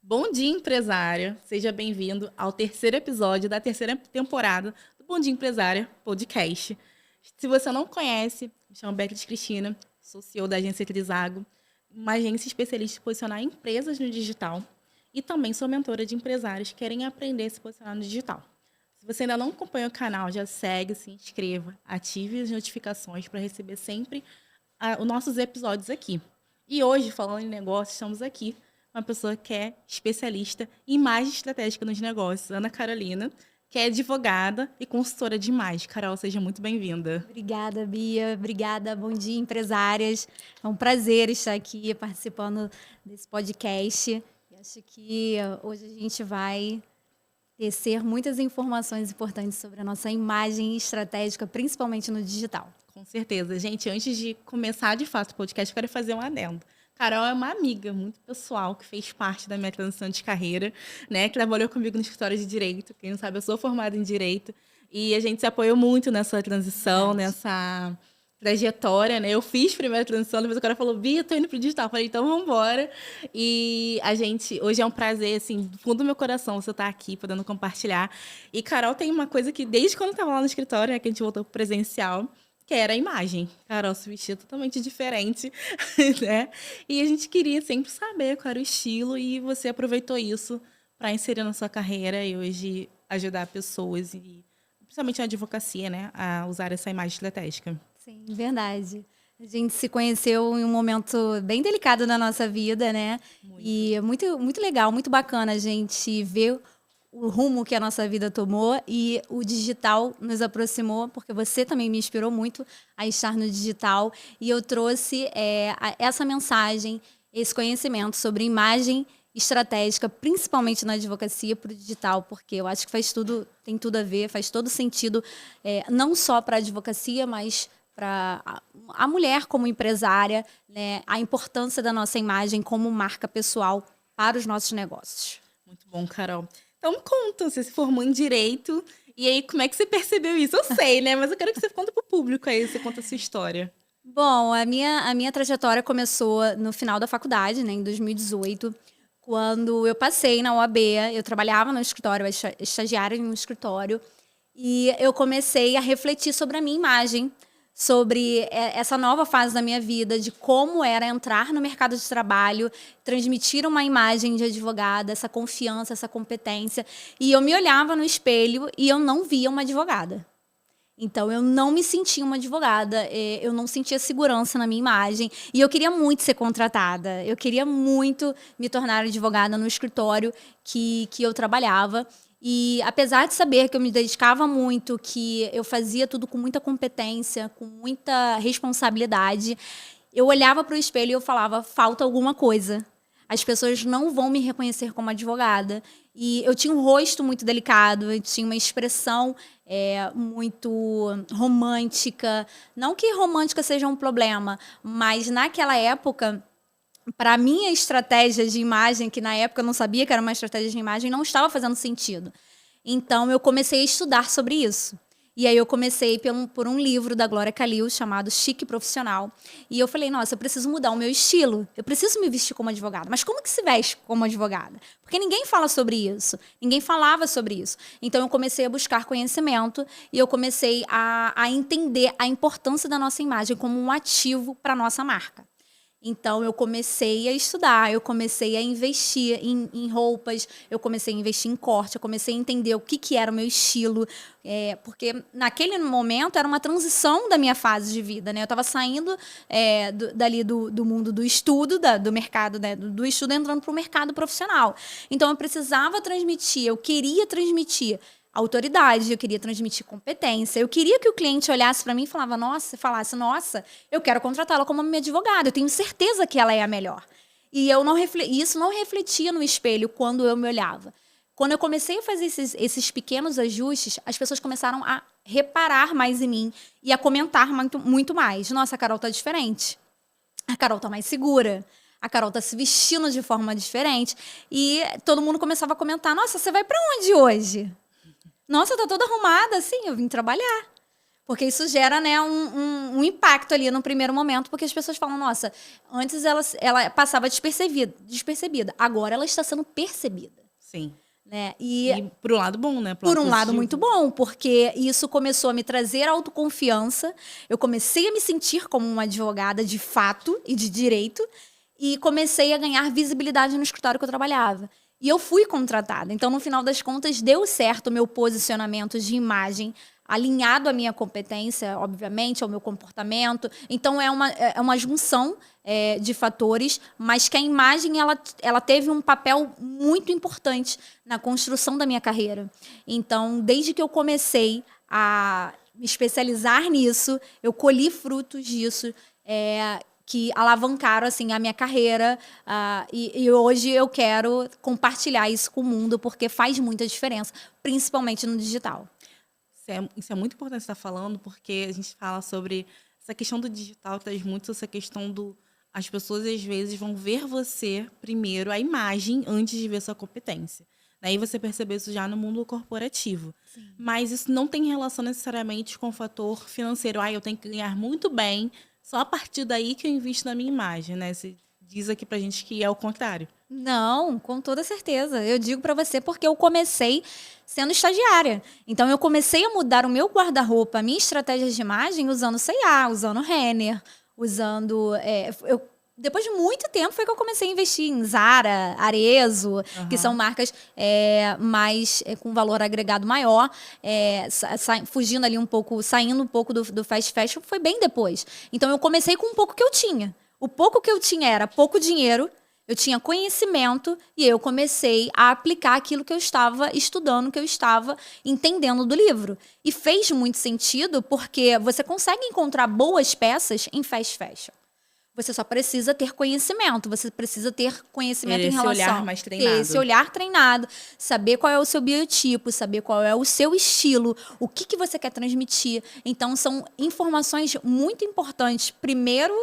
Bom dia, empresária! Seja bem-vindo ao terceiro episódio da terceira temporada do Bom Dia Empresária Podcast. Se você não conhece, me chamo Beatriz Cristina, sou CEO da agência Trizago, uma agência especialista em posicionar empresas no digital e também sou mentora de empresários que querem aprender a se posicionar no digital. Se você ainda não acompanha o canal, já segue, se inscreva, ative as notificações para receber sempre os nossos episódios aqui. E hoje, falando em negócios, estamos aqui uma pessoa que é especialista em imagem estratégica nos negócios, Ana Carolina, que é advogada e consultora de imagem. Carol, seja muito bem-vinda. Obrigada, Bia. Obrigada. Bom dia, empresárias. É um prazer estar aqui participando desse podcast. Eu acho que hoje a gente vai tecer muitas informações importantes sobre a nossa imagem estratégica, principalmente no digital. Com certeza. Gente, antes de começar de fato o podcast, eu quero fazer um adendo. Carol é uma amiga muito pessoal que fez parte da minha transição de carreira, né? Que trabalhou comigo no escritório de Direito. Quem não sabe, eu sou formada em Direito. E a gente se apoiou muito nessa transição, nessa trajetória, né? Eu fiz primeiro a transição, depois o cara falou, Bia, tô indo pro digital. Eu falei, então vamos embora. E a gente, hoje é um prazer, assim, do fundo do meu coração, você estar aqui, podendo compartilhar. E Carol tem uma coisa que, desde quando eu estava lá no escritório, né, que a gente voltou pro presencial, que era a imagem. Carol se vestia totalmente diferente, né? E a gente queria sempre saber qual era o estilo e você aproveitou isso para inserir na sua carreira e hoje ajudar pessoas, e principalmente a advocacia, né, a usar essa imagem estratégica. Sim, verdade. A gente se conheceu em um momento bem delicado da nossa vida, né? E é muito legal, muito bacana a gente ver o rumo que a nossa vida tomou, e o digital nos aproximou, porque você também me inspirou muito a estar no digital, e eu trouxe essa mensagem, esse conhecimento sobre imagem estratégica, principalmente na advocacia, para o digital, porque eu acho que tem tudo a ver, faz todo sentido, não só para a advocacia, mas para a mulher como empresária, né, a importância da nossa imagem como marca pessoal para os nossos negócios. Muito bom, Carol. Então, me conta, você se formou em Direito, e aí como é que você percebeu isso? Eu sei, né? Mas eu quero que você conte para o público aí, você conta a sua história. Bom, a minha trajetória começou no final da faculdade, né, em 2018, quando eu passei na OAB, eu trabalhava no escritório, estagiária em um escritório, e eu comecei a refletir sobre a minha imagem, sobre essa nova fase da minha vida, de como era entrar no mercado de trabalho, transmitir uma imagem de advogada, essa confiança, essa competência. E eu me olhava no espelho e eu não via uma advogada. Então, eu não me sentia uma advogada, eu não sentia segurança na minha imagem. E eu queria muito ser contratada, eu queria muito me tornar advogada no escritório que eu trabalhava. E apesar de saber que eu me dedicava muito, que eu fazia tudo com muita competência, com muita responsabilidade, eu olhava para o espelho e eu falava, falta alguma coisa. As pessoas não vão me reconhecer como advogada. E eu tinha um rosto muito delicado, eu tinha uma expressão muito romântica. Não que romântica seja um problema, mas naquela época, para a minha estratégia de imagem, que na época eu não sabia que era uma estratégia de imagem, não estava fazendo sentido. Então, eu comecei a estudar sobre isso. E aí eu comecei por um livro da Glória Kalil chamado Chique Profissional. E eu falei, nossa, eu preciso mudar o meu estilo. Eu preciso me vestir como advogada. Mas como que se veste como advogada? Porque ninguém fala sobre isso. Ninguém falava sobre isso. Então eu comecei a buscar conhecimento e eu comecei a entender a importância da nossa imagem como um ativo para a nossa marca. Então, eu comecei a estudar, eu comecei a investir em roupas, eu comecei a investir em corte, eu comecei a entender o que era o meu estilo, porque naquele momento era uma transição da minha fase de vida, né? Eu estava saindo dali do mundo do estudo, do mercado, né? Do estudo, entrando para o mercado profissional. Então, eu precisava transmitir, eu queria transmitir autoridade, eu queria transmitir competência, eu queria que o cliente olhasse para mim e falasse, nossa, eu quero contratá-la como minha advogada, eu tenho certeza que ela é a melhor. E isso não refletia no espelho quando eu me olhava. Quando eu comecei a fazer esses pequenos ajustes, as pessoas começaram a reparar mais em mim e a comentar muito, muito mais. Nossa, a Carol tá diferente. A Carol tá mais segura. A Carol tá se vestindo de forma diferente. E todo mundo começava a comentar, nossa, você vai para onde hoje? Nossa, tá toda arrumada, assim, eu vim trabalhar. Porque isso gera, né, um impacto ali no primeiro momento, porque as pessoas falam, nossa, antes ela passava despercebida, agora ela está sendo percebida. Sim. Né? E por um lado bom, né? Por um lado positivo. muito bom, porque isso começou a me trazer autoconfiança, eu comecei a me sentir como uma advogada de fato e de direito, e comecei a ganhar visibilidade no escritório que eu trabalhava. E eu fui contratada. Então, no final das contas, deu certo o meu posicionamento de imagem, alinhado à minha competência, obviamente, ao meu comportamento. Então, é uma junção de fatores, mas que a imagem ela teve um papel muito importante na construção da minha carreira. Então, desde que eu comecei a me especializar nisso, eu colhi frutos disso, que alavancaram assim a minha carreira, e hoje eu quero compartilhar isso com o mundo porque faz muita diferença, principalmente no digital. Isso é muito importante você estar falando, porque a gente fala sobre essa questão do digital, traz muito essa questão do... As pessoas, às vezes, vão ver você primeiro, a imagem, antes de ver sua competência. Daí você percebe isso já no mundo corporativo. Sim. Mas isso não tem relação necessariamente com o fator financeiro. Eu tenho que ganhar muito bem, só a partir daí que eu invisto na minha imagem, né? Você diz aqui pra gente que é o contrário. Não, com toda certeza. Eu digo para você porque eu comecei sendo estagiária. Então eu comecei a mudar o meu guarda-roupa, a minha estratégia de imagem usando C&A, usando Renner, usando depois de muito tempo foi que eu comecei a investir em Zara, Arezzo, que são marcas mais com valor agregado maior, fugindo ali um pouco, saindo um pouco do fast fashion, foi bem depois. Então eu comecei com um pouco que eu tinha. O pouco que eu tinha era pouco dinheiro, eu tinha conhecimento e eu comecei a aplicar aquilo que eu estava estudando, que eu estava entendendo do livro. E fez muito sentido porque você consegue encontrar boas peças em fast fashion. Você só precisa ter conhecimento, você precisa ter conhecimento em relação... Esse olhar mais treinado. Ter esse olhar treinado, saber qual é o seu biotipo, saber qual é o seu estilo, o que você quer transmitir. Então, são informações muito importantes. Primeiro,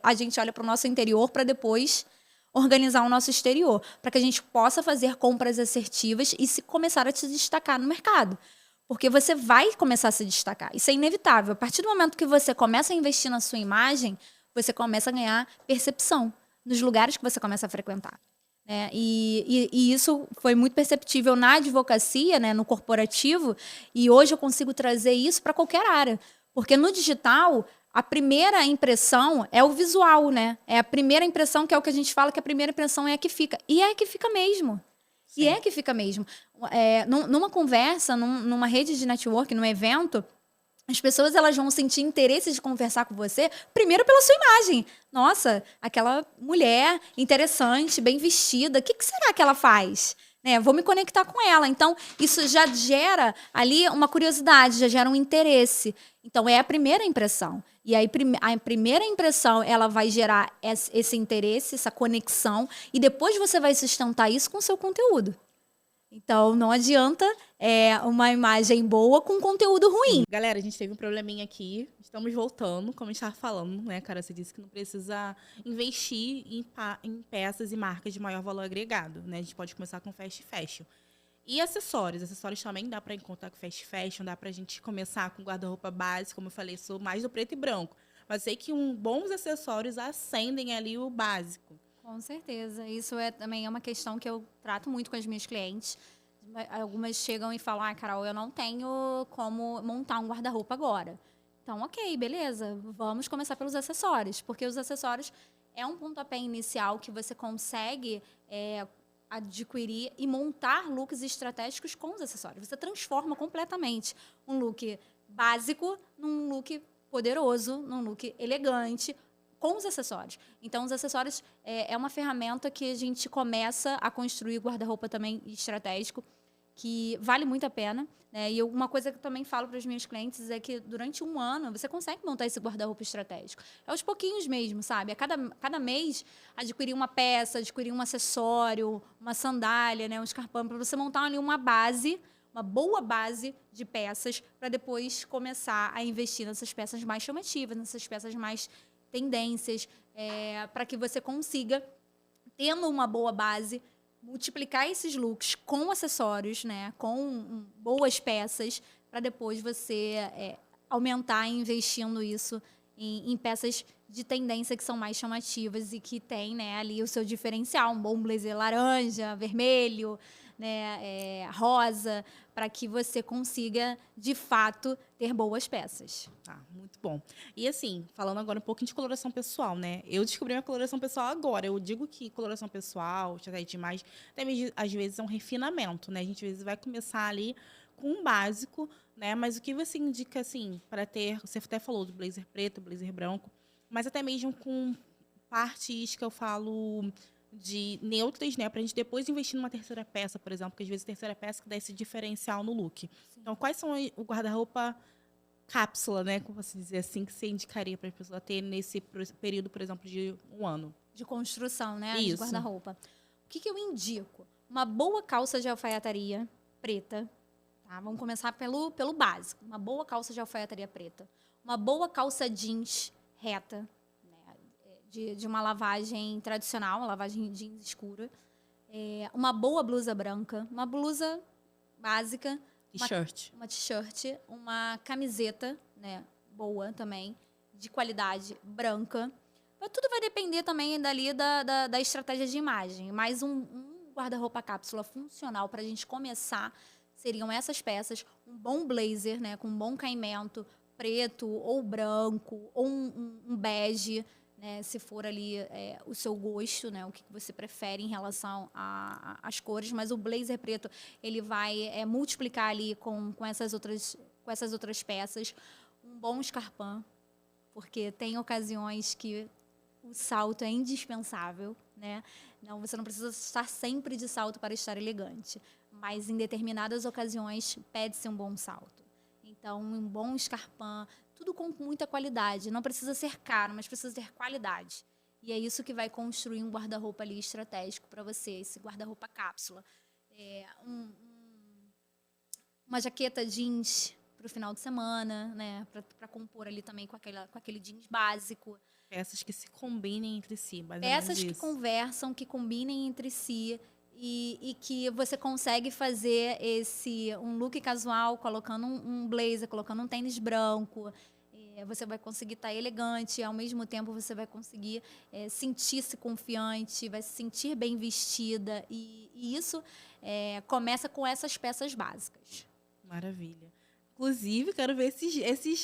a gente olha para o nosso interior para depois organizar o nosso exterior, para que a gente possa fazer compras assertivas e começar a se destacar no mercado. Porque você vai começar a se destacar. Isso é inevitável. A partir do momento que você começa a investir na sua imagem, você começa a ganhar percepção nos lugares que você começa a frequentar. Né? E isso foi muito perceptível na advocacia, né, no corporativo, e hoje eu consigo trazer isso para qualquer área. Porque no digital, a primeira impressão é o visual, né? É a primeira impressão, que é o que a gente fala que a primeira impressão é a que fica. E é a que fica mesmo. Sim. E é a que fica mesmo. Numa conversa, numa rede de network, num evento, as pessoas elas vão sentir interesse de conversar com você, primeiro pela sua imagem. Nossa, aquela mulher interessante, bem vestida, o que será que ela faz? Vou me conectar com ela. Então, isso já gera ali uma curiosidade, já gera um interesse. Então, é a primeira impressão. E aí, a primeira impressão, ela vai gerar esse interesse, essa conexão, e depois você vai sustentar isso com o seu conteúdo. Então, não adianta uma imagem boa com conteúdo ruim. Galera, a gente teve um probleminha aqui. Estamos voltando, como a gente estava falando, né, cara? Você disse que não precisa investir em peças e marcas de maior valor agregado, né? A gente pode começar com fast fashion. E acessórios. Acessórios também dá para encontrar com fast fashion, dá para a gente começar com guarda-roupa básico, como eu falei, sou mais do preto e branco. Mas sei que bons acessórios acendem ali o básico. Com certeza. Isso também é uma questão que eu trato muito com as minhas clientes. Algumas chegam e falam, Carol, eu não tenho como montar um guarda-roupa agora. Então, ok, beleza. Vamos começar pelos acessórios. Porque os acessórios é um pontapé inicial que você consegue adquirir e montar looks estratégicos com os acessórios. Você transforma completamente um look básico num look poderoso, num look elegante, com os acessórios. Então, os acessórios é uma ferramenta que a gente começa a construir guarda-roupa também estratégico, que vale muito a pena. Né? E uma coisa que eu também falo para os meus clientes é que durante um ano você consegue montar esse guarda-roupa estratégico. É aos pouquinhos mesmo, sabe? A cada mês, adquirir uma peça, adquirir um acessório, uma sandália, né? Um escarpão, para você montar ali uma base, uma boa base de peças, para depois começar a investir nessas peças mais chamativas, nessas peças mais tendências, para que você consiga, tendo uma boa base, multiplicar esses looks com acessórios, né, com boas peças, para depois você aumentar investindo isso em peças de tendência que são mais chamativas e que tem, né, ali o seu diferencial, um bom blazer laranja, vermelho, né, rosa, para que você consiga, de fato, ter boas peças. Tá, muito bom. E assim, falando agora um pouquinho de coloração pessoal, né? Eu descobri minha coloração pessoal agora. Eu digo que coloração pessoal, estratégia de imagem, até mesmo, às vezes é um refinamento, né? A gente às vezes vai começar ali com um básico, né? Mas o que você indica, assim, para ter... Você até falou do blazer preto, blazer branco, mas até mesmo com partes que eu falo de neutras, né? Pra gente depois investir numa terceira peça, por exemplo, porque às vezes a terceira peça que dá esse diferencial no look. Sim. Então, quais são o guarda-roupa cápsula, né? Como posso dizer assim, que você indicaria para a pessoa ter nesse período, por exemplo, de um ano? De construção, né? De Isso. guarda-roupa. O que eu indico? Uma boa calça de alfaiataria preta. Tá? Vamos começar pelo básico. Uma boa calça de alfaiataria preta. Uma boa calça jeans reta, né? De uma lavagem tradicional, uma lavagem jeans escura. Uma boa blusa branca. Uma blusa básica. T-shirt. Uma t-shirt. Uma camiseta, né? Boa também. De qualidade branca. Mas tudo vai depender também dali da estratégia de imagem. Mas um guarda-roupa cápsula funcional para a gente começar seriam essas peças. Um bom blazer, né, com um bom caimento, preto ou branco, ou um bege, né, se for ali o seu gosto, né, o que você prefere em relação às cores. Mas o blazer preto, ele vai multiplicar ali com essas outras peças. Um bom escarpão, porque tem ocasiões que o salto é indispensável, né? Não, você não precisa estar sempre de salto para estar elegante, mas em determinadas ocasiões pede-se um bom salto. Então, um bom escarpão, tudo com muita qualidade. Não precisa ser caro, mas precisa ter qualidade. E é isso que vai construir um guarda-roupa ali estratégico para você, esse guarda-roupa cápsula. Uma jaqueta jeans para o final de semana, né? Para compor ali também com aquele jeans básico. Peças que se combinem entre si, mais Peças que conversam, que combinem entre si e que você consegue fazer um look casual, colocando um blazer, colocando um tênis branco. Você vai conseguir estar elegante, ao mesmo tempo você vai conseguir sentir-se confiante, vai se sentir bem vestida. E isso começa com essas peças básicas. Maravilha. Inclusive, quero ver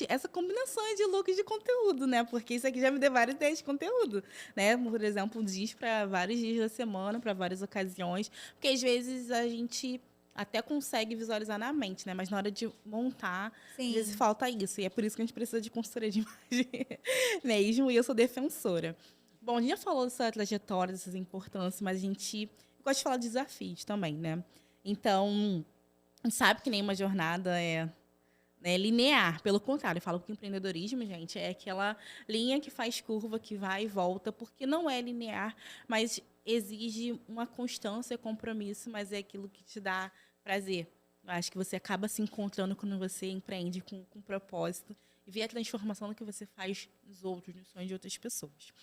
essa combinação de looks de conteúdo, né? Porque isso aqui já me deu várias ideias de conteúdo, né? Por exemplo, jeans para vários dias da semana, para várias ocasiões. Porque às vezes a gente até consegue visualizar na mente, né? Mas na hora de montar, Sim. às vezes falta isso. E é por isso que a gente precisa de consultoria de imagem mesmo. E eu sou defensora. Bom, a gente já falou dessa trajetória, dessas importâncias, mas a gente gosta de falar de desafios também, né? Então, a gente sabe que nenhuma jornada é linear. Pelo contrário, eu falo que o empreendedorismo, gente, é aquela linha que faz curva, que vai e volta, porque não é linear, mas exige uma constância, compromisso, mas é aquilo que te dá prazer. Eu acho que você acaba se encontrando quando você empreende com propósito e vê a transformação do que você faz nos outros, nos sonhos de outras pessoas.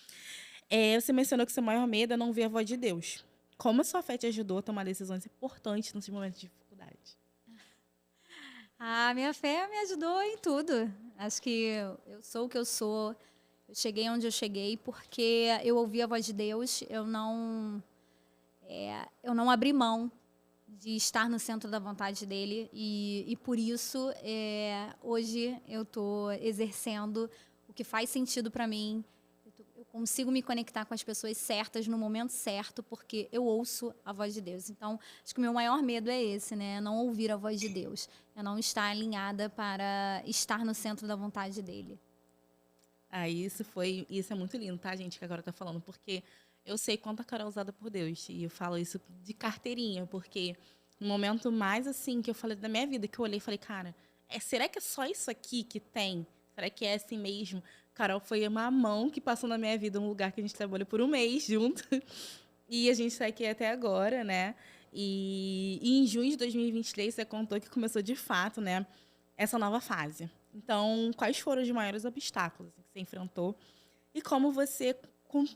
Você mencionou que seu maior medo é não ver a voz de Deus. Como a sua fé te ajudou a tomar decisões importantes nesses momentos de dificuldade? A minha fé me ajudou em tudo. Acho que eu sou o que eu sou. Eu cheguei onde eu cheguei porque eu ouvi a voz de Deus. Eu não abri mão de estar no centro da vontade dele. E por isso, hoje eu estou exercendo o que faz sentido para mim. Eu consigo me conectar com as pessoas certas no momento certo, porque eu ouço a voz de Deus. Então, acho que o meu maior medo é esse, né? Não ouvir a voz de Deus. Eu não estar alinhada para estar no centro da vontade dele. Isso é muito lindo, tá, gente, que agora tá falando, porque eu sei quanto a Carol é usada por Deus. E eu falo isso de carteirinha, porque no momento mais assim que eu falei da minha vida, que eu olhei e falei, cara, será que é só isso aqui que tem? Será que é assim mesmo? Carol foi uma mão que passou na minha vida, um lugar que a gente trabalhou por um mês junto. E a gente está aqui até agora, né? E em junho de 2023, você contou que começou de fato, né, essa nova fase. Então, quais foram os maiores obstáculos que você enfrentou? E como você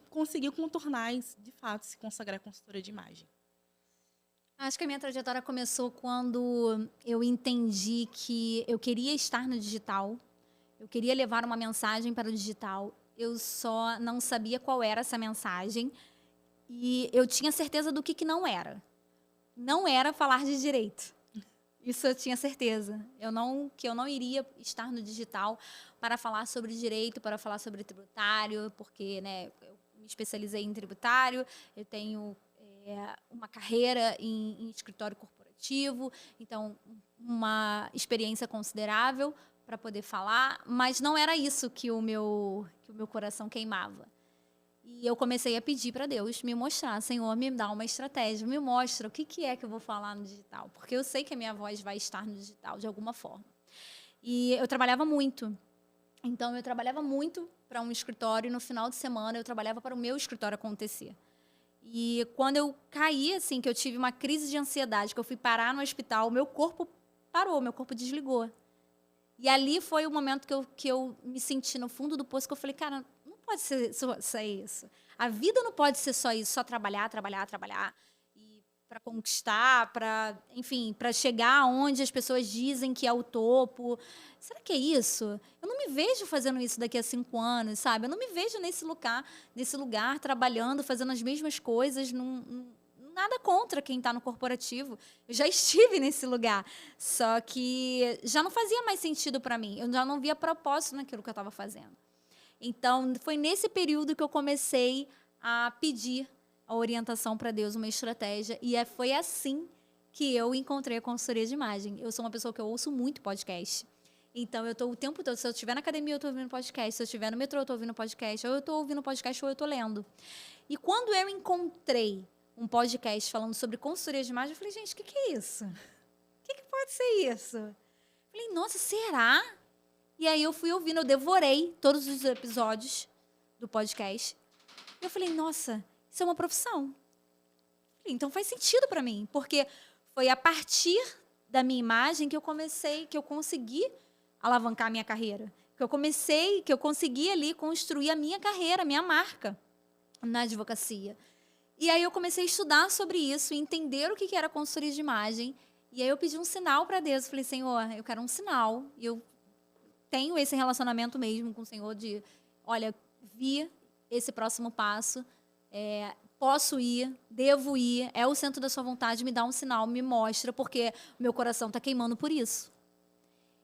conseguiu contornar e, de fato, se consagrar consultora de imagem? Acho que a minha trajetória começou quando eu entendi que eu queria estar no digital. Eu queria levar uma mensagem para o digital. Eu só não sabia qual era essa mensagem. E eu tinha certeza do que não era. Não era falar de direito. Isso eu tinha certeza. Que eu não iria estar no digital para falar sobre direito, para falar sobre tributário, porque, né, eu me especializei em tributário, eu tenho uma carreira em escritório corporativo, então uma experiência considerável para poder falar, mas não era isso que o meu coração queimava. E eu comecei a pedir para Deus me mostrar, Senhor, me dá uma estratégia, me mostra o que é que eu vou falar no digital, porque eu sei que a minha voz vai estar no digital de alguma forma. E eu trabalhava muito. Então, eu trabalhava muito para um escritório e no final de semana eu trabalhava para o meu escritório acontecer. E quando eu caí, assim, que eu tive uma crise de ansiedade, que eu fui parar no hospital, meu corpo parou, meu corpo desligou. E ali foi o momento que eu me senti no fundo do poço, que eu falei, cara, não pode ser só isso. A vida não pode ser só isso, só trabalhar, trabalhar, trabalhar. E para conquistar, enfim, para chegar onde as pessoas dizem que é o topo. Será que é isso? Eu não me vejo fazendo isso daqui a 5 anos, sabe? Eu não me vejo nesse lugar trabalhando, fazendo as mesmas coisas, nada contra quem está no corporativo. Eu já estive nesse lugar. Só que já não fazia mais sentido para mim. Eu já não via propósito naquilo que eu estava fazendo. Então, foi nesse período que eu comecei a pedir a orientação para Deus, uma estratégia. E foi assim que eu encontrei a consultoria de imagem. Eu sou uma pessoa que eu ouço muito podcast. Então, eu estou o tempo todo. Se eu estiver na academia, eu estou ouvindo podcast. Se eu estiver no metrô, eu estou ouvindo podcast. Ou eu estou ouvindo podcast ou eu estou lendo. E quando eu encontrei um podcast falando sobre consultoria de imagem, eu falei, gente, o que é isso? O que pode ser isso? Eu falei, nossa, será? E aí eu fui ouvindo, eu devorei todos os episódios do podcast. E eu falei, nossa, isso é uma profissão. Eu falei, então faz sentido para mim, porque foi a partir da minha imagem que eu consegui alavancar a minha carreira. Que eu consegui ali construir a minha carreira, a minha marca na advocacia. E aí eu comecei a estudar sobre isso, entender o que era consultoria de imagem. E aí eu pedi um sinal para Deus. Eu falei, Senhor, eu quero um sinal. E eu tenho esse relacionamento mesmo com o Senhor de, olha, vi esse próximo passo, posso ir, devo ir, é o centro da sua vontade, me dá um sinal, me mostra, porque meu coração está queimando por isso.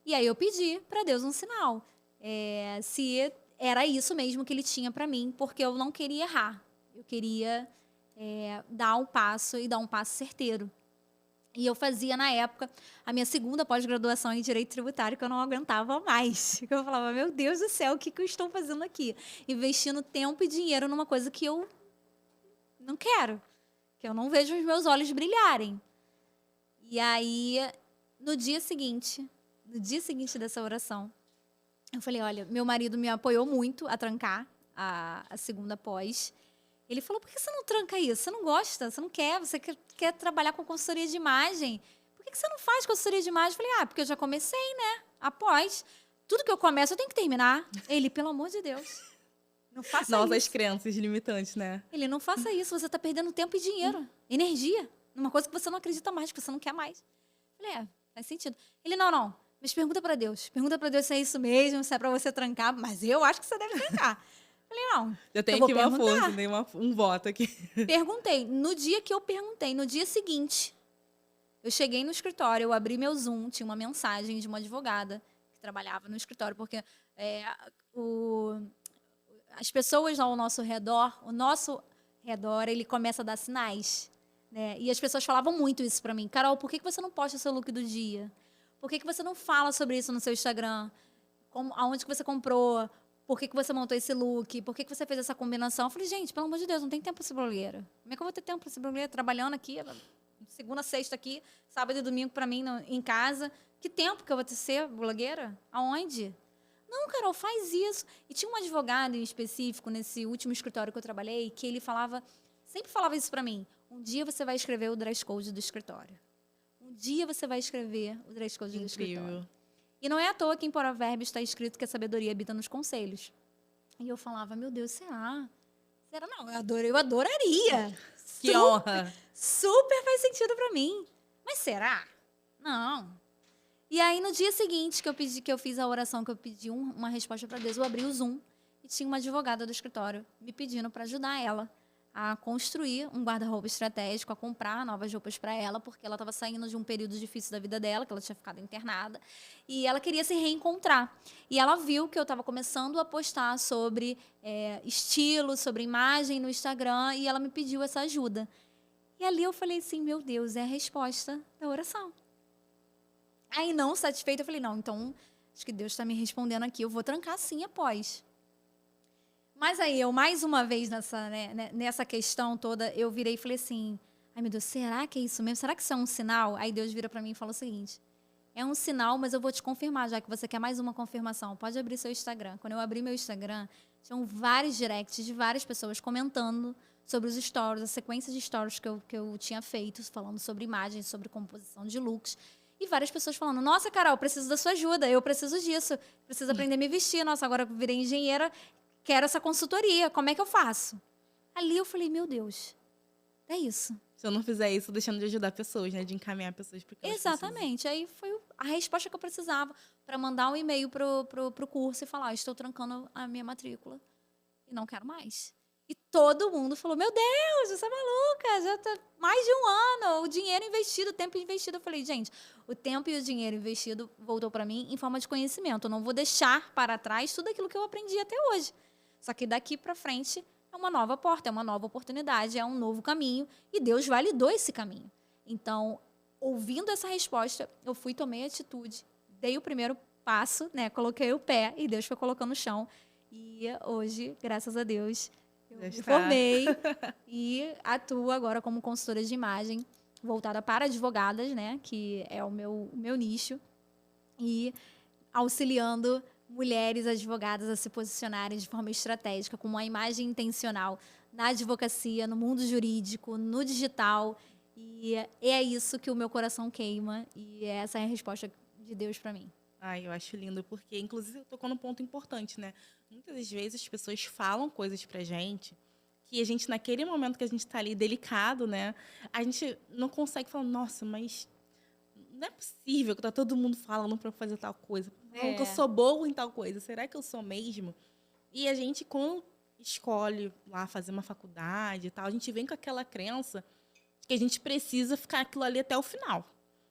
E aí eu pedi para Deus um sinal. Se era isso mesmo que Ele tinha para mim, porque eu não queria errar. Eu queria dar um passo e dar um passo certeiro. E eu fazia, na época, a minha segunda pós-graduação em Direito Tributário, que eu não aguentava mais. Eu falava, meu Deus do céu, o que eu estou fazendo aqui? Investindo tempo e dinheiro numa coisa que eu não quero, que eu não vejo os meus olhos brilharem. E aí, no dia seguinte dessa oração, eu falei, olha, meu marido me apoiou muito a trancar a segunda pós. Ele falou, por que você não tranca isso? Você não gosta, você não quer, você quer trabalhar com consultoria de imagem. Por que você não faz consultoria de imagem? Eu falei, porque eu já comecei, né? Após. Tudo que eu começo, eu tenho que terminar. Ele, pelo amor de Deus, não faça isso. Nossas crenças limitantes, né? Ele, não faça isso, você está perdendo tempo e dinheiro, energia, numa coisa que você não acredita mais, que você não quer mais. Eu falei, faz sentido. Ele, não, mas pergunta para Deus. Pergunta para Deus se é isso mesmo, se é para você trancar, mas eu acho que você deve trancar. Falei, não. Já tem aqui uma força, tem um voto aqui. Perguntei. No dia que eu perguntei, no dia seguinte, eu cheguei no escritório, eu abri meu Zoom, tinha uma mensagem de uma advogada que trabalhava no escritório, porque as pessoas ao nosso redor, ele começa a dar sinais. Né? E as pessoas falavam muito isso pra mim. Carol, por que você não posta seu look do dia? Por que você não fala sobre isso no seu Instagram? Aonde que você comprou? Por que você montou esse look? Por que você fez essa combinação? Eu falei, gente, pelo amor de Deus, não tem tempo para ser blogueira. Como é que eu vou ter tempo para ser blogueira? Trabalhando aqui, segunda, sexta aqui, sábado e domingo para mim em casa. Que tempo que eu vou ter ser blogueira? Aonde? Não, Carol, faz isso. E tinha um advogado em específico, nesse último escritório que eu trabalhei, que ele sempre falava isso para mim. Um dia você vai escrever o dress code do escritório. Um dia você vai escrever o dress code do escritório. E não é à toa que em Provérbios está escrito que a sabedoria habita nos conselhos. E eu falava, meu Deus, será? Será? Não, eu adoraria. Que honra. Super faz sentido para mim. Mas será? Não. E aí, no dia seguinte que eu fiz a oração, que eu pedi uma resposta para Deus, eu abri o Zoom e tinha uma advogada do escritório me pedindo para ajudar ela a construir um guarda-roupa estratégico, a comprar novas roupas para ela, porque ela estava saindo de um período difícil da vida dela, que ela tinha ficado internada, e ela queria se reencontrar. E ela viu que eu estava começando a postar sobre estilo, sobre imagem no Instagram, e ela me pediu essa ajuda. E ali eu falei assim, meu Deus, é a resposta da oração. Aí, não satisfeita, eu falei, não, então, acho que Deus está me respondendo aqui, eu vou trancar sim após. Mas aí, eu mais uma vez nessa questão toda, eu virei e falei assim, ai meu Deus, será que é isso mesmo? Será que isso é um sinal? Aí Deus vira para mim e falou o seguinte, é um sinal, mas eu vou te confirmar, já que você quer mais uma confirmação. Pode abrir seu Instagram. Quando eu abri meu Instagram, tinham vários directs de várias pessoas comentando sobre os stories, a sequência de stories que eu tinha feito, falando sobre imagens, sobre composição de looks. E várias pessoas falando, nossa, Carol, eu preciso da sua ajuda, eu preciso disso, preciso aprender a me vestir. Nossa, agora eu virei engenheira, quero essa consultoria, como é que eu faço? Ali eu falei, meu Deus, é isso. Se eu não fizer isso, deixando de ajudar pessoas, né? De encaminhar pessoas para o que elas Exatamente. Aí foi a resposta que eu precisava para mandar um e-mail pro curso e falar, estou trancando a minha matrícula e não quero mais. E todo mundo falou, meu Deus, você é maluca, já tá mais de um ano, o dinheiro investido, o tempo investido. Eu falei, gente, o tempo e o dinheiro investido voltou para mim em forma de conhecimento. Eu não vou deixar para trás tudo aquilo que eu aprendi até hoje. Só que daqui para frente é uma nova porta, é uma nova oportunidade, é um novo caminho. E Deus validou esse caminho. Então, ouvindo essa resposta, eu fui, tomei atitude, dei o primeiro passo, né? Coloquei o pé e Deus foi colocando no chão. E hoje, graças a Deus, eu me formei e atuo agora como consultora de imagem voltada para advogadas, né? Que é o meu nicho. E auxiliando mulheres advogadas a se posicionarem de forma estratégica, com uma imagem intencional na advocacia, no mundo jurídico, no digital. E é isso que o meu coração queima. E essa é a resposta de Deus para mim. Ai, eu acho lindo, porque, inclusive, tocou num ponto importante, né? Muitas das vezes as pessoas falam coisas pra gente que a gente, naquele momento que a gente tá ali delicado, né? A gente não consegue falar, nossa, mas não é possível que tá todo mundo falando pra eu fazer tal coisa. Falando que eu sou boa em tal coisa. Será que eu sou mesmo? E a gente, quando escolhe lá fazer uma faculdade e tal, a gente vem com aquela crença que a gente precisa ficar aquilo ali até o final,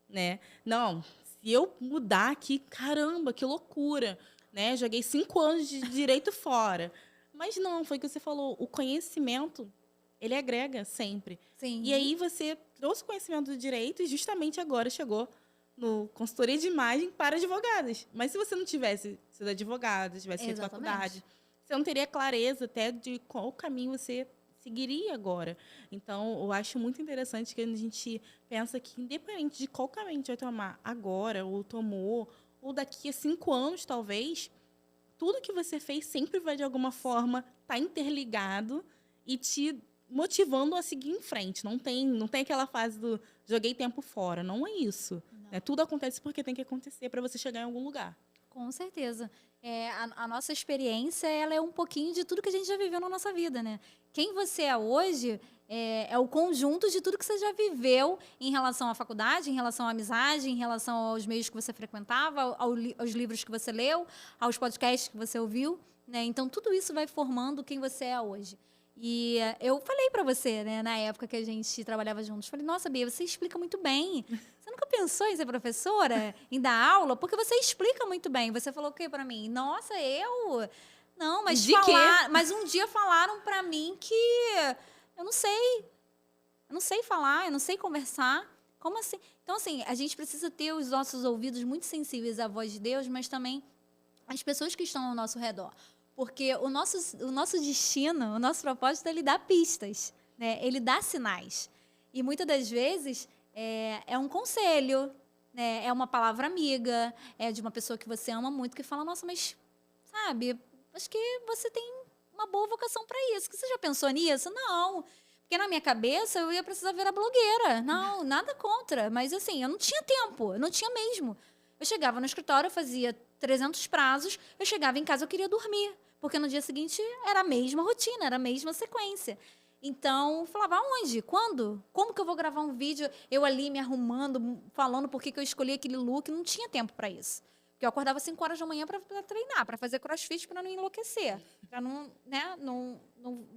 né? Não, se eu mudar aqui, caramba, que loucura, né? Joguei 5 anos de direito fora. Mas não, foi o que você falou, o conhecimento, ele agrega sempre. Sim. E aí você trouxe o conhecimento do direito e justamente agora chegou no consultoria de imagem para advogadas. Mas se você não tivesse sido advogada, tivesse feito faculdade, você não teria clareza até de qual caminho você seguiria agora. Então, eu acho muito interessante que a gente pensa que, independente de qual caminho a gente vai tomar agora, ou tomou, ou daqui a 5 anos, talvez, tudo que você fez sempre vai, de alguma forma, estar interligado e te motivando a seguir em frente. Não tem aquela fase do joguei tempo fora. Não é isso. Né? Tudo acontece porque tem que acontecer para você chegar em algum lugar. Com certeza. A nossa experiência, ela é um pouquinho de tudo que a gente já viveu na nossa vida, né? Quem você é hoje é o conjunto de tudo que você já viveu em relação à faculdade, em relação à amizade, em relação aos meios que você frequentava, aos livros que você leu, aos podcasts que você ouviu, né? Então, tudo isso vai formando quem você é hoje. E eu falei para você, né, na época que a gente trabalhava juntos, falei, nossa, Bia, você explica muito bem. Você nunca pensou em ser professora, em dar aula? Porque você explica muito bem. Você falou o quê para mim? Nossa, eu... Não, mas mas um dia falaram para mim que eu não sei. Eu não sei falar, eu não sei conversar. Como assim? Então, assim, a gente precisa ter os nossos ouvidos muito sensíveis à voz de Deus, mas também as pessoas que estão ao nosso redor. Porque o nosso destino, o nosso propósito, ele dá pistas, né? Ele dá sinais. E muitas das vezes é um conselho, né? É uma palavra amiga, é de uma pessoa que você ama muito, que fala, nossa, mas, sabe, acho que você tem uma boa vocação para isso. Você já pensou nisso? Não. Porque na minha cabeça eu ia precisar virar blogueira. Não, nada contra. Mas assim, eu não tinha tempo, eu não tinha mesmo. Eu chegava no escritório, eu fazia 300 prazos, eu chegava em casa, eu queria dormir. Porque no dia seguinte era a mesma rotina, era a mesma sequência. Então, eu falava, aonde? Quando? Como que eu vou gravar um vídeo? Eu ali me arrumando, falando por que eu escolhi aquele look. Não tinha tempo para isso. Porque eu acordava 5 horas da manhã para treinar, para fazer crossfit, para não enlouquecer. Para não, né, não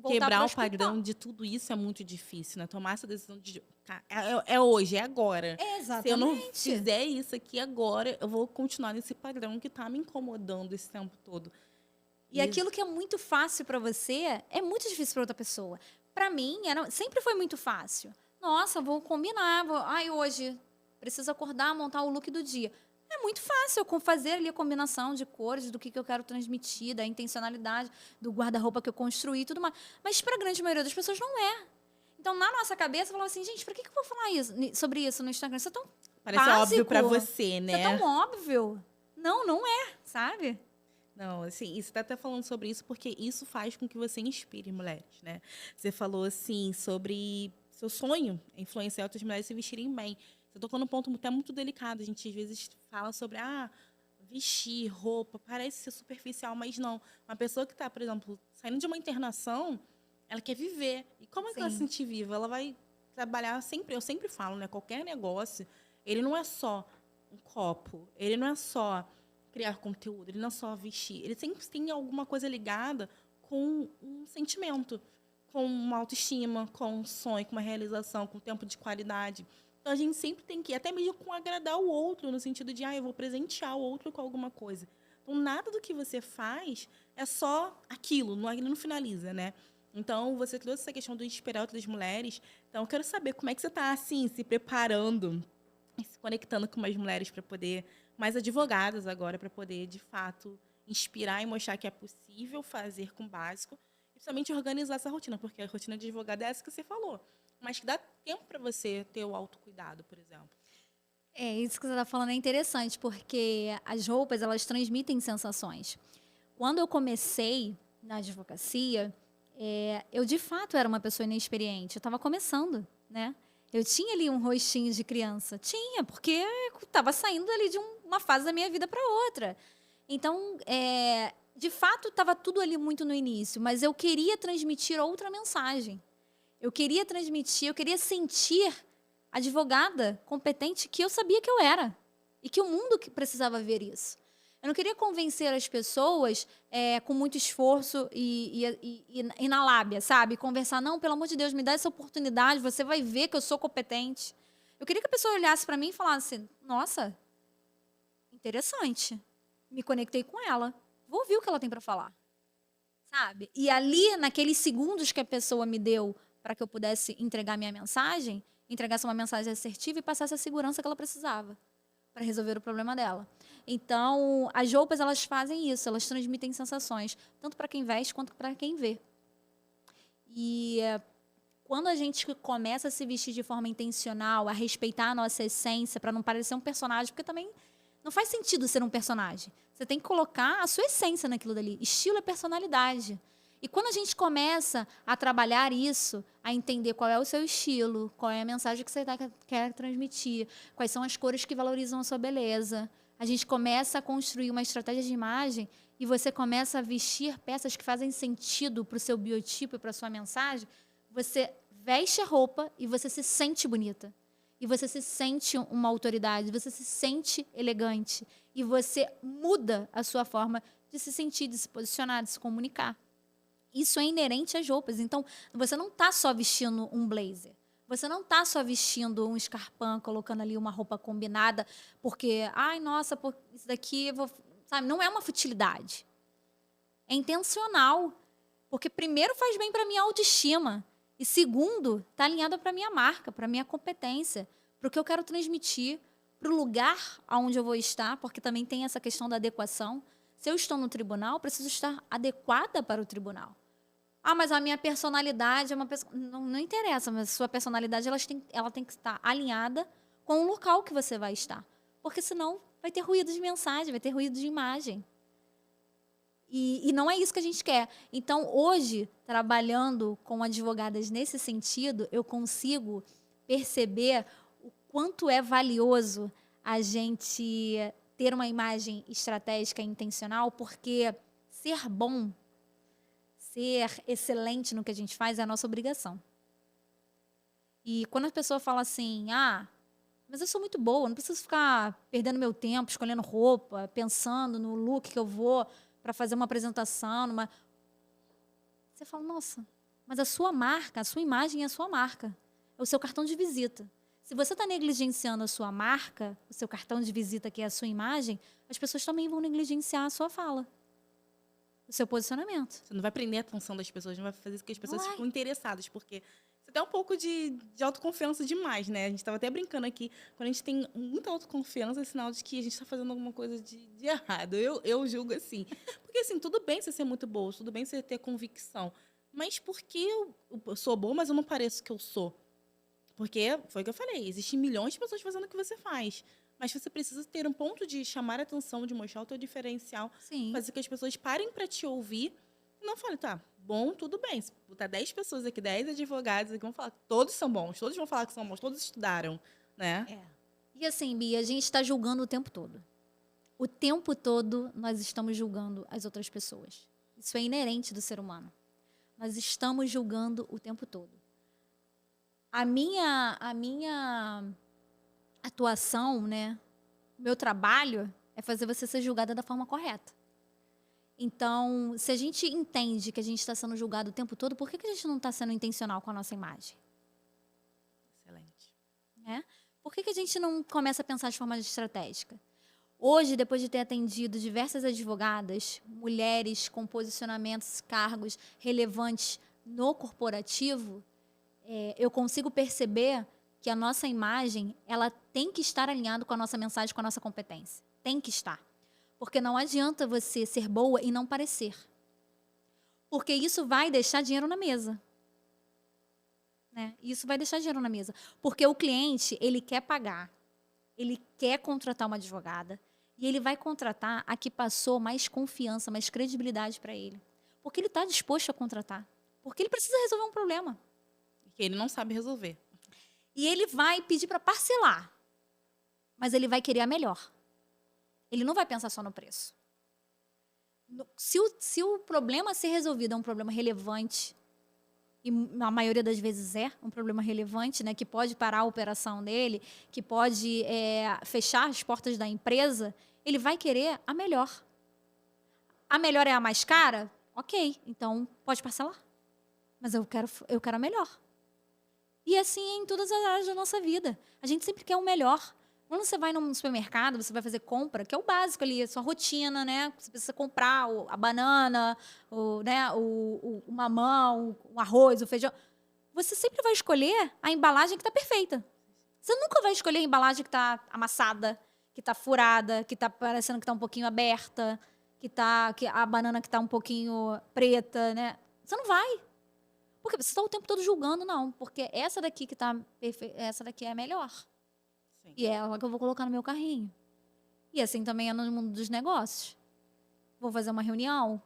voltar Quebrar para o o hospital. padrão de tudo isso é muito difícil, né? Tomar essa decisão de. Tá, é hoje, é agora. Se eu não Exatamente. fizer isso aqui agora, eu vou continuar nesse padrão que tá me incomodando esse tempo todo. E aquilo que é muito fácil para você é muito difícil para outra pessoa. Para mim, sempre foi muito fácil. Nossa, vou combinar. Ai, hoje preciso acordar, montar o look do dia. É muito fácil eu fazer ali a combinação de cores, do que eu quero transmitir, da intencionalidade, do guarda-roupa que eu construí e tudo mais. Mas para a grande maioria das pessoas não é. Então, na nossa cabeça, eu falava assim, gente, por que eu vou falar sobre isso no Instagram? Isso é tão parece básico. óbvio pra você, né? Isso é tão óbvio. Não é, sabe? Não, assim, você tá até falando sobre isso porque isso faz com que você inspire mulheres, né? Você falou, assim, sobre seu sonho, influenciar outras mulheres a se vestirem bem. Você tocou num ponto até muito delicado. A gente, às vezes, fala sobre, vestir, roupa, parece ser superficial, mas não. Uma pessoa que está, por exemplo, saindo de uma internação, ela quer viver. E como é que ela se sentir viva? Ela vai trabalhar sempre, eu sempre falo, né? Qualquer negócio, ele não é só um copo, ele não é só criar conteúdo, ele não é só vestir, ele sempre tem alguma coisa ligada com um sentimento, com uma autoestima, com um sonho, com uma realização, com um tempo de qualidade. Então, a gente sempre tem que ir, até mesmo com agradar o outro, no sentido de, eu vou presentear o outro com alguma coisa. Então, nada do que você faz é só aquilo, não finaliza, né? Então, você trouxe essa questão do inspirar outras mulheres. Então, eu quero saber como é que você está, assim, se preparando, se conectando com mais mulheres para poder, mais advogadas agora, para poder, de fato, inspirar e mostrar que é possível fazer com o básico e, principalmente, organizar essa rotina, porque a rotina de advogada é essa que você falou, mas que dá tempo para você ter o autocuidado, por exemplo. Isso que você está falando é interessante, porque as roupas, elas transmitem sensações. Quando eu comecei na advocacia, eu, de fato, era uma pessoa inexperiente. Eu estava começando, né? Eu tinha ali um rostinho de criança. Tinha, porque eu estava saindo ali de uma fase da minha vida para outra. Então, de fato, estava tudo ali muito no início, mas eu queria transmitir outra mensagem. Eu queria transmitir, eu queria sentir a advogada competente que eu sabia que eu era. E que o mundo precisava ver isso. Eu não queria convencer as pessoas com muito esforço e na lábia, sabe? Conversar, não, pelo amor de Deus, me dá essa oportunidade, você vai ver que eu sou competente. Eu queria que a pessoa olhasse para mim e falasse, nossa, interessante. Me conectei com ela. Vou ouvir o que ela tem para falar. Sabe? E ali, naqueles segundos que a pessoa me deu para que eu pudesse entregar minha mensagem, entregasse uma mensagem assertiva e passasse a segurança que ela precisava para resolver o problema dela. Então, as roupas, elas fazem isso, elas transmitem sensações, tanto para quem veste quanto para quem vê. E quando a gente começa a se vestir de forma intencional, a respeitar a nossa essência, para não parecer um personagem, porque também não faz sentido ser um personagem. Você tem que colocar a sua essência naquilo dali. Estilo é personalidade. E quando a gente começa a trabalhar isso, a entender qual é o seu estilo, qual é a mensagem que você quer transmitir, quais são as cores que valorizam a sua beleza, a gente começa a construir uma estratégia de imagem e você começa a vestir peças que fazem sentido para o seu biotipo e para a sua mensagem, você veste a roupa e você se sente bonita. E você se sente uma autoridade, você se sente elegante. E você muda a sua forma de se sentir, de se posicionar, de se comunicar. Isso é inerente às roupas. Então, você não está só vestindo um blazer. Você não está só vestindo um escarpão, colocando ali uma roupa combinada, porque, nossa, isso daqui, sabe? Não é uma futilidade. É intencional. Porque, primeiro, faz bem para a minha autoestima. E, segundo, está alinhado para a minha marca, para a minha competência, para o que eu quero transmitir, para o lugar onde eu vou estar, porque também tem essa questão da adequação. Se eu estou no tribunal, preciso estar adequada para o tribunal. Mas a minha personalidade é uma pessoa... Não interessa, mas a sua personalidade ela tem que estar alinhada com o local que você vai estar. Porque senão vai ter ruído de mensagem, vai ter ruído de imagem. E não é isso que a gente quer. Então, hoje, trabalhando com advogadas nesse sentido, eu consigo perceber o quanto é valioso a gente ter uma imagem estratégica e intencional, porque ser ser excelente no que a gente faz é a nossa obrigação. E quando a pessoa fala assim, mas eu sou muito boa, não preciso ficar perdendo meu tempo, escolhendo roupa, pensando no look que eu vou para fazer uma apresentação. Você fala, nossa, mas a sua marca, a sua imagem é a sua marca. É o seu cartão de visita. Se você está negligenciando a sua marca, o seu cartão de visita, que é a sua imagem, as pessoas também vão negligenciar a sua fala, o seu posicionamento. Você não vai prender a atenção das pessoas, não vai fazer com que as pessoas Não vai. fiquem interessadas, porque você tem um pouco de autoconfiança demais, né? A gente estava até brincando aqui, quando a gente tem muita autoconfiança, é sinal de que a gente está fazendo alguma coisa de errado. Eu julgo assim. Porque, assim, tudo bem você ser muito boa, tudo bem você ter convicção, mas por que eu sou boa, mas eu não pareço que eu sou? Porque, foi o que eu falei, existem milhões de pessoas fazendo o que você faz. Mas você precisa ter um ponto de chamar a atenção, de mostrar o teu diferencial, Sim. fazer que as pessoas parem para te ouvir e não falem, tá, bom, tudo bem. Se botar 10 pessoas aqui, 10 advogados aqui, vão falar que todos são bons, todos vão falar que são bons, todos estudaram, né? E assim, Bia, a gente está julgando o tempo todo. O tempo todo nós estamos julgando as outras pessoas. Isso é inerente do ser humano. Nós estamos julgando o tempo todo. A minha atuação, né? O meu trabalho é fazer você ser julgada da forma correta. Então, se a gente entende que a gente está sendo julgado o tempo todo, por que a gente não está sendo intencional com a nossa imagem? Excelente. Né? Por que a gente não começa a pensar de forma estratégica? Hoje, depois de ter atendido diversas advogadas, mulheres com posicionamentos, cargos relevantes no corporativo, eu consigo perceber que a nossa imagem ela tem que estar alinhada com a nossa mensagem, com a nossa competência. Tem que estar. Porque não adianta você ser boa e não parecer. Porque isso vai deixar dinheiro na mesa. Né? Isso vai deixar dinheiro na mesa. Porque o cliente, ele quer pagar. Ele quer contratar uma advogada. E ele vai contratar a que passou mais confiança, mais credibilidade para ele. Porque ele está disposto a contratar. Porque ele precisa resolver um problema. Que ele não sabe resolver. E ele vai pedir para parcelar. Mas ele vai querer a melhor. Ele não vai pensar só no preço. Se o problema a ser resolvido é um problema relevante, e a maioria das vezes é um problema relevante, né, que pode parar a operação dele, que pode fechar as portas da empresa, ele vai querer a melhor. A melhor é a mais cara? Ok, então pode parcelar. Mas eu quero a melhor. E assim é em todas as áreas da nossa vida. A gente sempre quer o melhor. Quando você vai num supermercado, você vai fazer compra, que é o básico ali, a sua rotina, né? Você precisa comprar a banana, o mamão, o arroz, o feijão. Você sempre vai escolher a embalagem que está perfeita. Você nunca vai escolher a embalagem que está amassada, que está furada, que está parecendo que está um pouquinho aberta, que a banana que está um pouquinho preta, né? Você não vai. Porque você está o tempo todo julgando, não. Porque essa daqui que tá perfeita, essa daqui é a melhor. Sim. E é ela que eu vou colocar no meu carrinho. E assim também é no mundo dos negócios. Vou fazer uma reunião,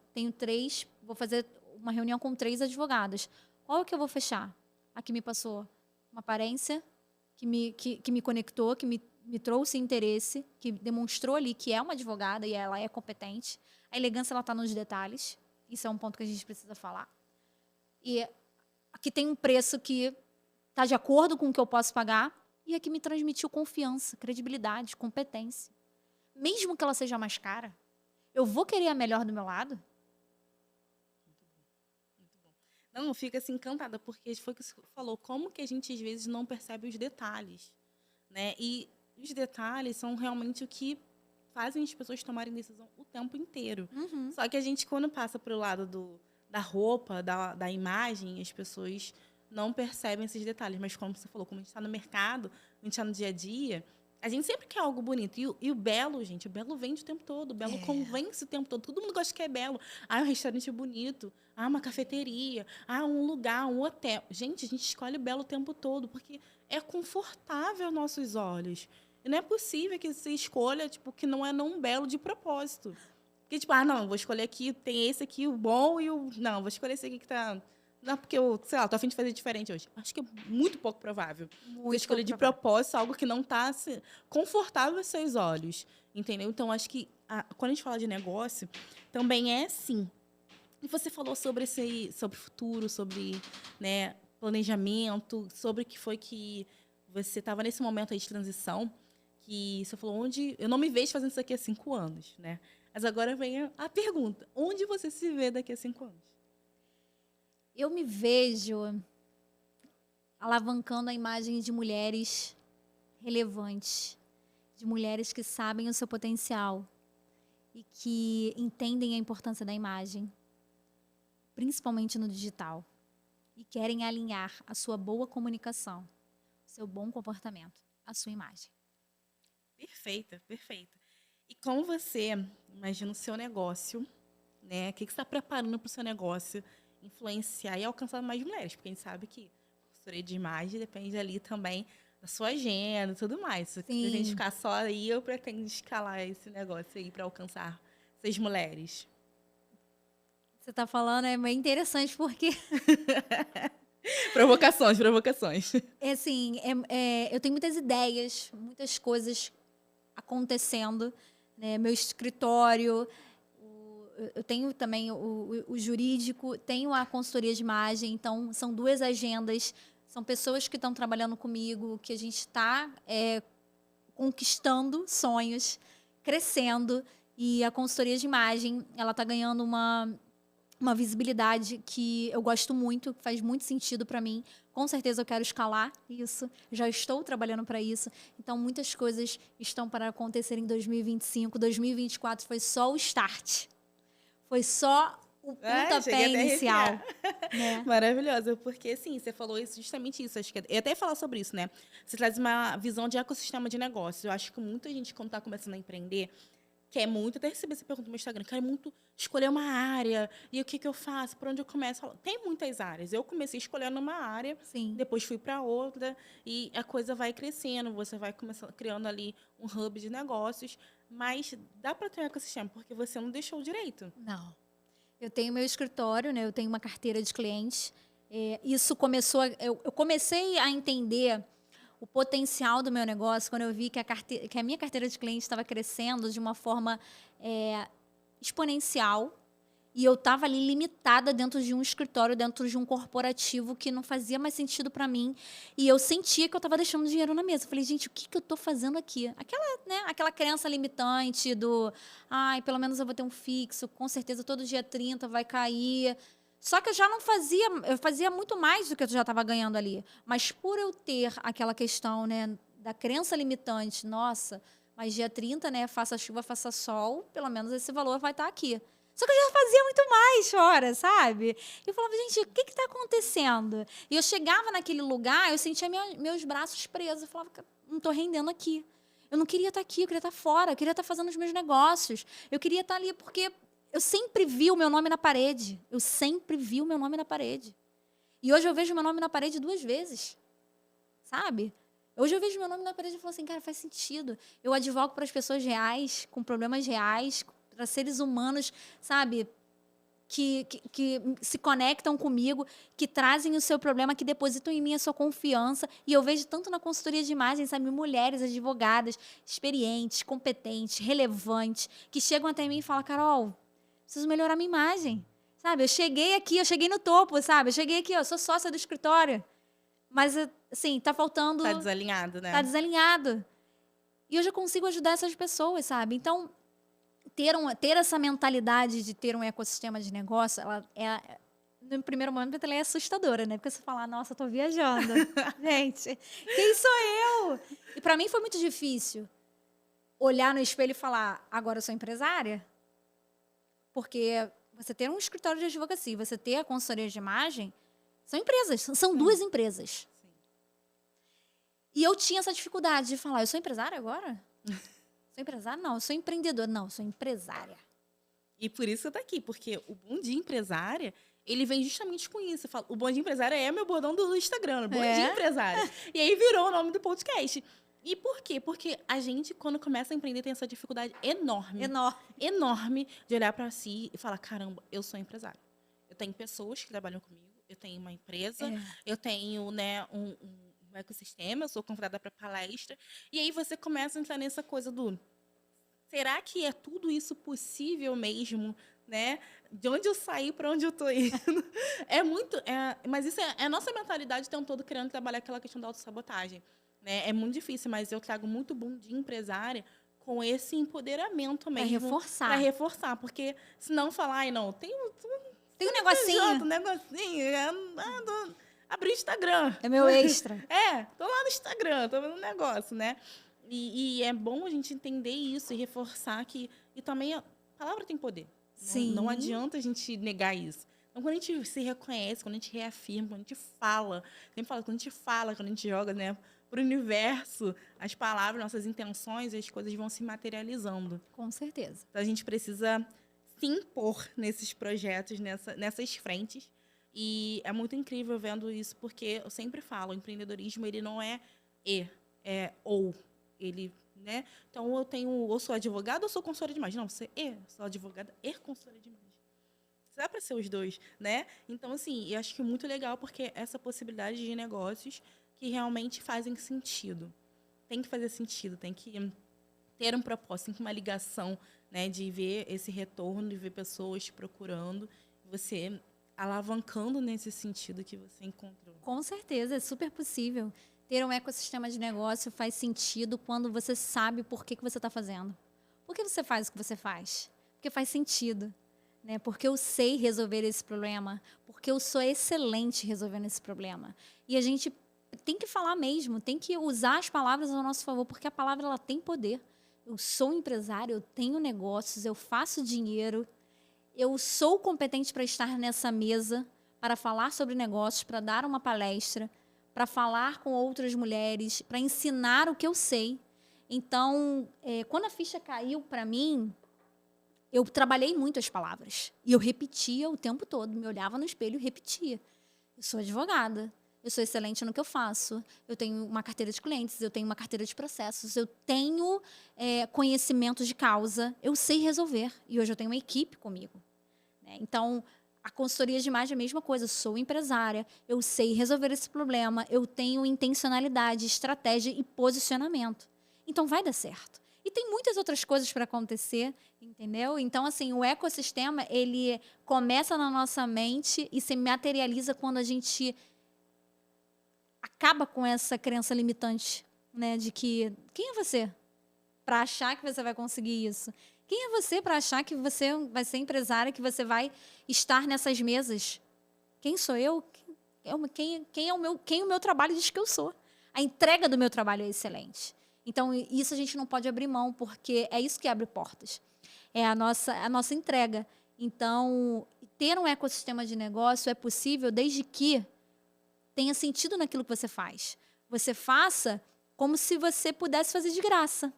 vou fazer uma reunião com 3 advogadas. Qual é que eu vou fechar? A que me passou uma aparência, que me conectou, que me trouxe interesse, que demonstrou ali que é uma advogada e ela é competente. A elegância, ela está nos detalhes. Isso é um ponto que a gente precisa falar. E aqui tem um preço que está de acordo com o que eu posso pagar e é que me transmitiu confiança, credibilidade, competência. Mesmo que ela seja mais cara, eu vou querer a melhor do meu lado? Muito bom. Não, fica assim encantada, porque foi o que você falou, como que a gente às vezes não percebe os detalhes, né? E os detalhes são realmente o que fazem as pessoas tomarem decisão o tempo inteiro. Uhum. Só que a gente, quando passa para o lado da roupa, da imagem, as pessoas não percebem esses detalhes. Mas como você falou, como a gente está no mercado, a gente está no dia a dia, a gente sempre quer algo bonito. E o belo, gente, o belo vende o tempo todo. O belo convence o tempo todo. Todo mundo gosta que é belo. Um restaurante bonito. Uma cafeteria. Um lugar, um hotel. Gente, a gente escolhe o belo o tempo todo, porque é confortável aos nossos olhos. E não é possível que você escolha, tipo, que não é não belo de propósito. Porque, tipo, não, vou escolher aqui, tem esse aqui, o bom e o... Não, vou escolher esse aqui que tá... Não, porque eu, sei lá, tô a fim de fazer diferente hoje. Acho que é muito pouco provável. Você escolher de propósito algo que não tá assim, confortável aos seus olhos. Entendeu? Então, acho que quando a gente fala de negócio, também é assim. E você falou sobre o futuro, sobre, né, planejamento, sobre o que foi que você estava nesse momento aí de transição, que você falou, onde eu não me vejo fazendo isso aqui há 5 anos, né? Mas agora vem a pergunta, onde você se vê daqui a 5 anos? Eu me vejo alavancando a imagem de mulheres relevantes, de mulheres que sabem o seu potencial e que entendem a importância da imagem, principalmente no digital, e querem alinhar a sua boa comunicação, o seu bom comportamento, à sua imagem. Perfeita, perfeita. E como você imagina o seu negócio, né? O que você está preparando para o seu negócio influenciar e alcançar mais mulheres? Porque a gente sabe que consultoria de imagem depende ali também da sua agenda e tudo mais. Se a gente Sim. ficar só aí, eu pretendo escalar esse negócio aí para alcançar essas mulheres. Você está falando, é bem interessante porque Provocações, provocações. é assim, eu tenho muitas ideias, muitas coisas acontecendo, né? Meu escritório, eu tenho também o jurídico, tenho a consultoria de imagem, então são 2 agendas, são pessoas que estão trabalhando comigo, que a gente está conquistando sonhos, crescendo, e a consultoria de imagem, ela está ganhando uma visibilidade que eu gosto muito, que faz muito sentido para mim. Com certeza eu quero escalar isso, já estou trabalhando para isso. Então, muitas coisas estão para acontecer em 2025. 2024 foi só o start. Foi só o Ai, pontapé cheguei até a inicial. arrepiar. Né? Maravilhosa, porque sim, você falou isso, justamente isso. Acho que eu ia até falar sobre isso, né? Você traz uma visão de ecossistema de negócio. Eu acho que muita gente, quando está começando a empreender, quer muito, até receber essa pergunta no meu Instagram, quer muito escolher uma área, e o que eu faço, por onde eu começo? Tem muitas áreas. Eu comecei escolhendo uma área, Sim. depois fui para outra, e a coisa vai crescendo, você vai começando, criando ali um hub de negócios, mas dá para ter um ecossistema, porque você não deixou direito. Não. Eu tenho meu escritório, né? Eu tenho uma carteira de clientes. Isso começou... Eu comecei a entender o potencial do meu negócio quando eu vi que a minha carteira de clientes estava crescendo de uma forma exponencial, e eu estava ali limitada dentro de um escritório, dentro de um corporativo que não fazia mais sentido para mim, e eu sentia que eu estava deixando dinheiro na mesa. Eu falei, gente, o que eu estou fazendo aqui? Aquela crença limitante do, ai, pelo menos eu vou ter um fixo, com certeza todo dia 30 vai cair. Só que eu já não fazia, eu fazia muito mais do que eu já estava ganhando ali. Mas por eu ter aquela questão, né, da crença limitante, nossa, mas dia 30, né, faça chuva, faça sol, pelo menos esse valor vai estar aqui. Só que eu já fazia muito mais fora, sabe? Eu falava, gente, o que está acontecendo? E eu chegava naquele lugar, eu sentia meus braços presos. Eu falava, não estou rendendo aqui. Eu não queria estar aqui, eu queria estar fora, eu queria estar fazendo os meus negócios. Eu queria estar ali porque eu sempre vi o meu nome na parede. Eu sempre vi o meu nome na parede. E hoje eu vejo o meu nome na parede 2 vezes. Sabe? Hoje eu vejo meu nome na parede e falo assim, cara, faz sentido. Eu advogo para as pessoas reais, com problemas reais, para seres humanos, sabe? Que se conectam comigo, que trazem o seu problema, que depositam em mim a sua confiança. E eu vejo tanto na consultoria de imagem, sabe? Mulheres advogadas, experientes, competentes, relevantes, que chegam até mim e falam, Carol, preciso melhorar minha imagem. Sabe? Eu cheguei no topo, sabe? Eu cheguei aqui, eu sou sócia do escritório. Mas, assim, tá faltando... Tá desalinhado, né? Tá desalinhado. E eu já consigo ajudar essas pessoas, sabe? Então, ter essa mentalidade de ter um ecossistema de negócio, no primeiro momento, ela é assustadora, né? Porque você fala, nossa, eu tô viajando. Gente, quem sou eu? E para mim foi muito difícil olhar no espelho e falar, agora eu sou empresária? Porque você ter um escritório de advocacia, você ter a consultoria de imagem, são empresas, são 2 empresas. Sim. E eu tinha essa dificuldade de falar, eu sou empresária agora? Sou empresária? Não, eu sou empreendedora. Não, eu sou empresária. E por isso você tá aqui, porque o Bom Dia Empresária, ele vem justamente com isso. Eu falo, o Bom Dia Empresária é meu bordão do Instagram, Bom Dia Empresária. E aí virou o nome do podcast. E por quê? Porque a gente, quando começa a empreender, tem essa dificuldade enorme de olhar para si e falar, caramba, eu sou empresária. Eu tenho pessoas que trabalham comigo, eu tenho uma empresa, eu tenho, né, um ecossistema, eu sou convidada para palestra. E aí você começa a entrar nessa coisa do... Será que é tudo isso possível mesmo né? De onde eu saí para onde eu tô indo. Mas isso é a nossa mentalidade o tempo todo querendo trabalhar aquela questão da autossabotagem, né? É muito difícil, mas eu trago muito bom de empresária com esse empoderamento mesmo. Para reforçar. Porque senão falar, ai, não, tem um negocinho. Um negocinho, abri o Instagram. É meu extra. Tô lá no Instagram, tô vendo um negócio, né? E é bom a gente entender isso e reforçar que... E também a palavra tem poder. Sim. Não adianta a gente negar isso. Então, quando a gente se reconhece, quando a gente reafirma, quando a gente fala... Sempre falo, quando a gente fala, quando a gente joga, né, para o universo, as palavras, nossas intenções, as coisas vão se materializando. Com certeza. Então, a gente precisa se impor nesses projetos, nessas frentes. E é muito incrível vendo isso, porque eu sempre falo, o empreendedorismo, ele não é ou. Ele, né? Então, ou sou advogada ou sou consultora de imagem. Não, sou advogada e consultora de imagem. Dá para ser os dois, né? Então, assim, eu acho que é muito legal, porque essa possibilidade de negócios que realmente fazem sentido. Tem que fazer sentido, tem que ter um propósito, tem que uma ligação, né? De ver esse retorno, de ver pessoas te procurando, você alavancando nesse sentido que você encontrou. Com certeza, é super possível. Ter um ecossistema de negócio faz sentido quando você sabe por que você está fazendo. Por que você faz o que você faz? Porque faz sentido. Né? Porque eu sei resolver esse problema. Porque eu sou excelente resolvendo esse problema. E a gente tem que falar mesmo, tem que usar as palavras ao nosso favor, porque a palavra ela tem poder. Eu sou empresário, eu tenho negócios, eu faço dinheiro, eu sou competente para estar nessa mesa, para falar sobre negócios, para dar uma palestra, para falar com outras mulheres, para ensinar o que eu sei. Então, quando a ficha caiu para mim, eu trabalhei muito as palavras. E eu repetia o tempo todo, me olhava no espelho e repetia. Eu sou advogada, eu sou excelente no que eu faço, eu tenho uma carteira de clientes, eu tenho uma carteira de processos, eu tenho conhecimento de causa, eu sei resolver. E hoje eu tenho uma equipe comigo. Né? Então, a consultoria de imagem é a mesma coisa. Eu sou empresária, eu sei resolver esse problema, eu tenho intencionalidade, estratégia e posicionamento. Então, vai dar certo. E tem muitas outras coisas para acontecer, entendeu? Então, assim, o ecossistema, ele começa na nossa mente e se materializa quando a gente acaba com essa crença limitante, né? De que, quem é você para achar que você vai conseguir isso? Quem é você para achar que você vai ser empresária, que você vai estar nessas mesas? Quem sou eu? Quem o meu trabalho diz que eu sou? A entrega do meu trabalho é excelente. Então, isso a gente não pode abrir mão, porque é isso que abre portas. É a nossa entrega. Então, ter um ecossistema de negócio é possível desde que tenha sentido naquilo que você faz. Você faça como se você pudesse fazer de graça.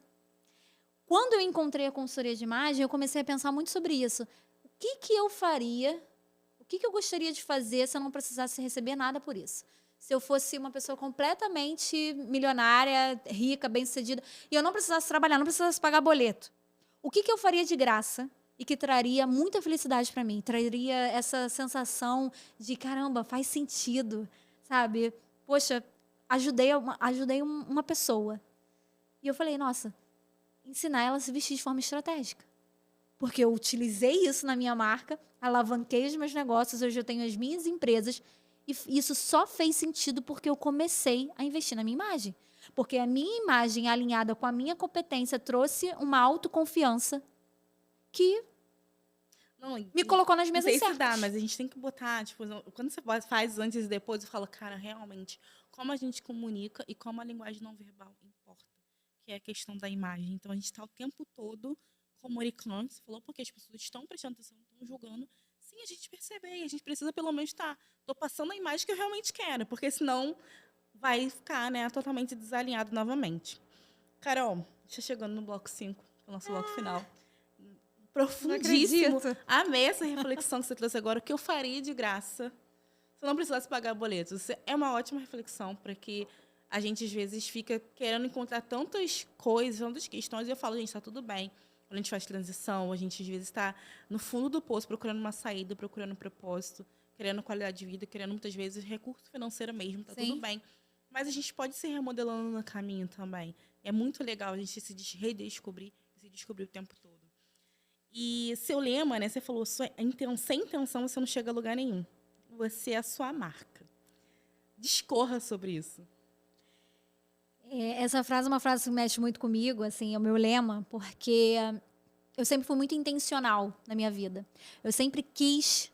Quando eu encontrei a consultoria de imagem, eu comecei a pensar muito sobre isso. O que eu faria, o que eu gostaria de fazer se eu não precisasse receber nada por isso? Se eu fosse uma pessoa completamente milionária, rica, bem-sucedida, e eu não precisasse trabalhar, não precisasse pagar boleto. O que eu faria de graça e que traria muita felicidade para mim? Traria essa sensação de, caramba, faz sentido, sabe? Poxa, ajudei uma pessoa. E eu falei, nossa, ensinar ela a se vestir de forma estratégica. Porque eu utilizei isso na minha marca, alavanquei os meus negócios, hoje eu tenho as minhas empresas, e isso só fez sentido porque eu comecei a investir na minha imagem. Porque a minha imagem alinhada com a minha competência trouxe uma autoconfiança que me colocou nas mesas certas. Não sei se dá, mas a gente tem que botar, tipo, quando você faz antes e depois, eu falo, cara, realmente, como a gente comunica e como a linguagem não verbal importa, que é a questão da imagem. Então, a gente está o tempo todo comunicando, você falou, porque as pessoas estão prestando atenção, estão julgando. Sim, a gente percebe, e a gente precisa pelo menos tô passando a imagem que eu realmente quero, porque senão vai ficar, né, totalmente desalinhado novamente. Carol, já chegando no bloco 5, o nosso bloco final. Profundíssimo. Amei essa reflexão que você trouxe agora, o que eu faria de graça se eu não precisasse pagar boletos. É uma ótima reflexão, para que a gente, às vezes, fica querendo encontrar tantas coisas, tantas questões, e eu falo, gente, está tudo bem. Quando a gente faz transição, a gente, às vezes, está no fundo do poço, procurando uma saída, procurando um propósito, querendo qualidade de vida, querendo, muitas vezes, recurso financeiro mesmo, está tudo bem. Mas a gente pode se remodelando no caminho também. É muito legal a gente se redescobrir e se descobrir o tempo todo. E seu lema, né? Você falou, sem intenção você não chega a lugar nenhum. Você é a sua marca. Discorra sobre isso. Essa frase é uma frase que mexe muito comigo, assim, é o meu lema, porque eu sempre fui muito intencional na minha vida. Eu sempre quis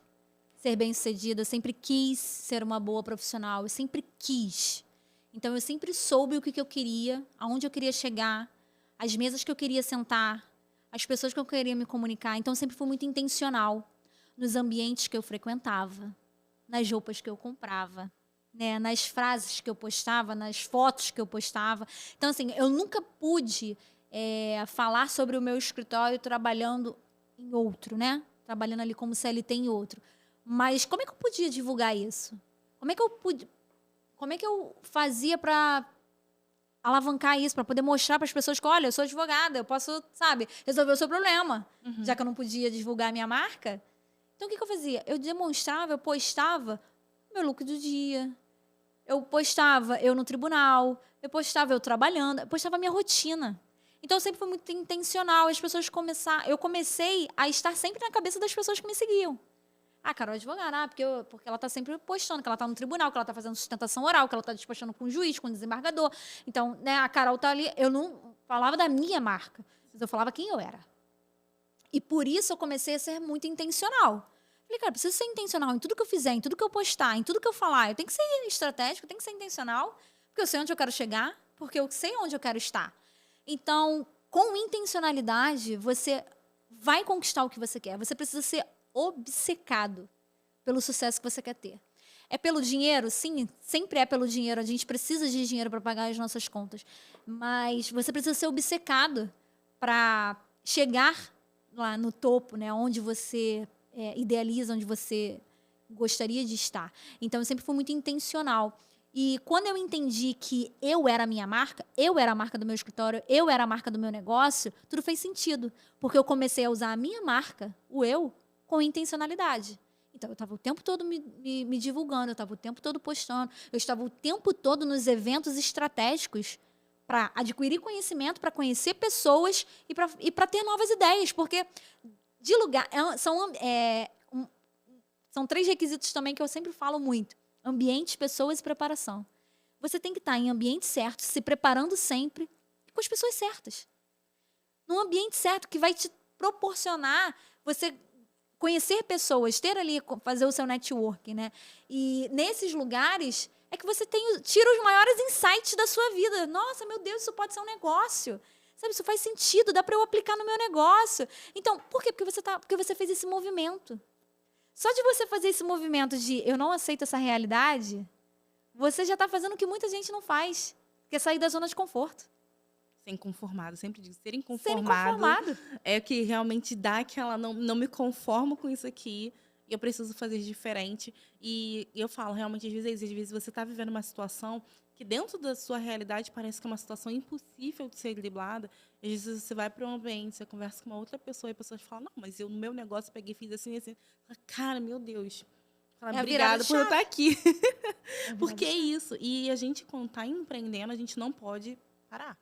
ser bem-sucedida, eu sempre quis ser uma boa profissional, eu sempre quis. Então, eu sempre soube o que eu queria, aonde eu queria chegar, as mesas que eu queria sentar, as pessoas que eu queria me comunicar. Então, eu sempre fui muito intencional nos ambientes que eu frequentava, nas roupas que eu comprava, né, nas frases que eu postava, nas fotos que eu postava. Então, assim, eu nunca pude falar sobre o meu escritório trabalhando em outro, né? Trabalhando ali como CLT em outro. Mas como é que eu podia divulgar isso? Como é que eu fazia para alavancar isso, para poder mostrar para as pessoas que, olha, eu sou advogada, eu posso, sabe, resolver o seu problema, já que eu não podia divulgar a minha marca? Então, o que eu fazia? Eu demonstrava, eu postava meu look do dia, eu postava eu no tribunal, eu postava eu trabalhando, eu postava a minha rotina. Então, eu sempre fui muito intencional. Eu comecei a estar sempre na cabeça das pessoas que me seguiam. Ah, Carol é advogada, porque ela está sempre postando, que ela está no tribunal, que ela está fazendo sustentação oral, que ela está despachando com o juiz, com o desembargador. Então, né, a Carol está ali. Eu não falava da minha marca, mas eu falava quem eu era. E por isso eu comecei a ser muito intencional. Falei, cara, preciso ser intencional em tudo que eu fizer, em tudo que eu postar, em tudo que eu falar. Eu tenho que ser estratégico, eu tenho que ser intencional, porque eu sei onde eu quero chegar, porque eu sei onde eu quero estar. Então, com intencionalidade, você vai conquistar o que você quer. Você precisa ser obcecado pelo sucesso que você quer ter. É pelo dinheiro? Sim, sempre é pelo dinheiro. A gente precisa de dinheiro para pagar as nossas contas. Mas você precisa ser obcecado para chegar lá no topo, né, onde você idealiza, onde você gostaria de estar. Então, eu sempre fui muito intencional. E quando eu entendi que eu era a minha marca, eu era a marca do meu escritório, eu era a marca do meu negócio, tudo fez sentido. Porque eu comecei a usar a minha marca, o eu, com intencionalidade. Então, eu estava o tempo todo me divulgando, eu estava o tempo todo postando, eu estava o tempo todo nos eventos estratégicos para adquirir conhecimento, para conhecer pessoas e para ter novas ideias. Porque de lugar. São 3 requisitos também que eu sempre falo muito: ambiente, pessoas e preparação. Você tem que estar em ambiente certo, se preparando sempre e com as pessoas certas. Num ambiente certo que vai te proporcionar você conhecer pessoas, ter ali, fazer o seu networking, né? E nesses lugares é que você tira os maiores insights da sua vida. Nossa, meu Deus, isso pode ser um negócio. Sabe, isso faz sentido, dá para eu aplicar no meu negócio. Então, por quê? Porque você fez esse movimento. Só de você fazer esse movimento de eu não aceito essa realidade, você já está fazendo o que muita gente não faz, que é sair da zona de conforto. Ser inconformado, sempre digo, ser Ser inconformado inconformado. é o que realmente dá aquela, não me conformo com isso aqui, e eu preciso fazer diferente. E eu falo, realmente, às vezes você está vivendo uma situação que dentro da sua realidade parece que é uma situação impossível de ser driblada. Às vezes você vai para um ambiente, você conversa com uma outra pessoa e a pessoa te fala, não, mas eu no meu negócio peguei e fiz assim, assim. Fala, cara, meu Deus. Fala, É a virada obrigada de por eu chave. estar aqui. É a virada Porque de é chave. isso. E a gente, quando está empreendendo, a gente não pode parar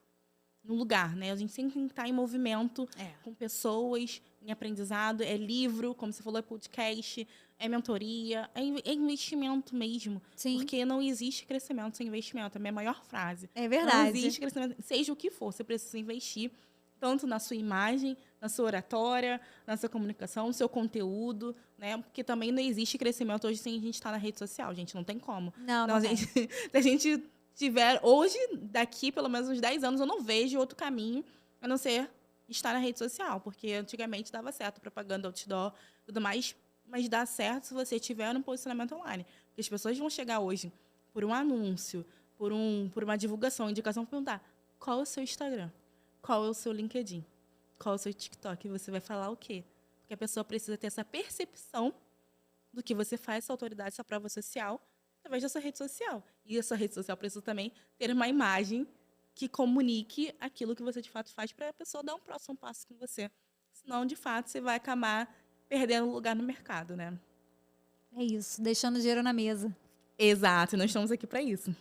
no lugar, né? A gente sempre tem que estar em movimento com pessoas, em aprendizado, é livro, como você falou, é podcast, é mentoria, é investimento mesmo. Sim, Porque não existe crescimento sem investimento. É a minha maior frase. é Não verdade. existe crescimento, seja o que for, você precisa investir tanto na sua imagem, na sua oratória, na sua comunicação, no seu conteúdo, né? Porque também não existe crescimento hoje sem a gente estar na rede social, gente, não tem como. Não, Então, não tem. se a gente tiver hoje, daqui pelo menos uns 10 anos, eu não vejo outro caminho a não ser estar na rede social, porque antigamente dava certo propaganda, outdoor, tudo mais, mas dá certo se você tiver um posicionamento online. Porque as pessoas vão chegar hoje por um anúncio, por uma divulgação, indicação, vão perguntar qual é o seu Instagram, qual é o seu LinkedIn, qual é o seu TikTok, e você vai falar o quê? Porque a pessoa precisa ter essa percepção do que você faz, essa autoridade, essa prova social, através da sua rede social. E a sua rede social precisa também ter uma imagem que comunique aquilo que você de fato faz para a pessoa dar um próximo passo com você. Senão, de fato, você vai acabar perdendo lugar no mercado, né? É isso, deixando dinheiro na mesa. Exato, nós estamos aqui para isso.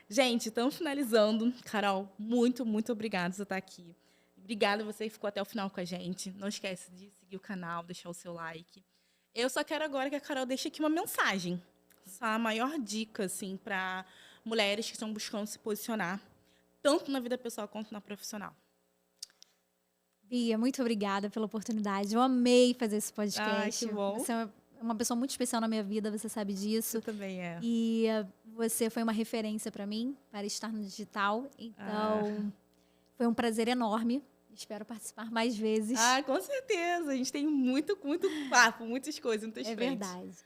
Gente, estamos finalizando. Carol, muito, muito obrigada por você estar aqui. Obrigada você que ficou até o final com a gente. Não esquece de seguir o canal, deixar o seu like. Eu só quero agora que a Carol deixe aqui uma mensagem. Só a maior dica, assim, para mulheres que estão buscando se posicionar, tanto na vida pessoal quanto na profissional. Bia, muito obrigada pela oportunidade. Eu amei fazer esse Ai, podcast. que bom. Você é uma pessoa muito especial na minha vida, você sabe disso. Você também é. E você foi uma referência para mim, para estar no digital. Então, foi um prazer enorme. Espero participar mais vezes. Com certeza. A gente tem muito papo, muitas coisas, muitas É frentes. verdade.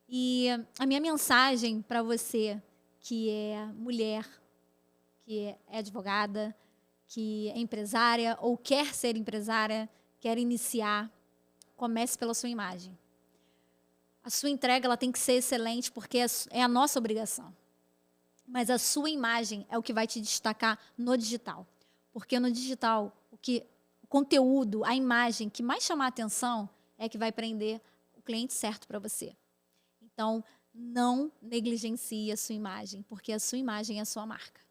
E a minha mensagem para você, que é mulher, que é advogada, que é empresária ou quer ser empresária, quer iniciar, comece pela sua imagem. A sua entrega ela tem que ser excelente porque é a nossa obrigação. Mas a sua imagem é o que vai te destacar no digital. Porque no digital, o conteúdo, a imagem que mais chamar a atenção é que vai prender o cliente certo para você. Então, não negligencie a sua imagem, porque a sua imagem é a sua marca.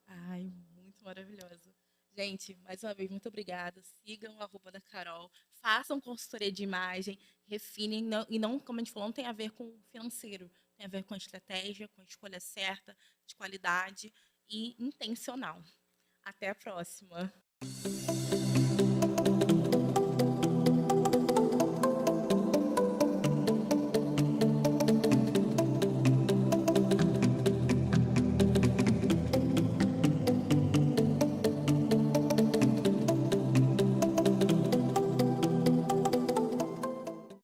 Ai, muito maravilhoso. Gente, mais uma vez, muito obrigada. Sigam o @da Carol. Façam consultoria de imagem, refinem. E não, como a gente falou, não tem a ver com financeiro. Tem a ver com a estratégia, com a escolha certa, de qualidade e intencional. Até a próxima.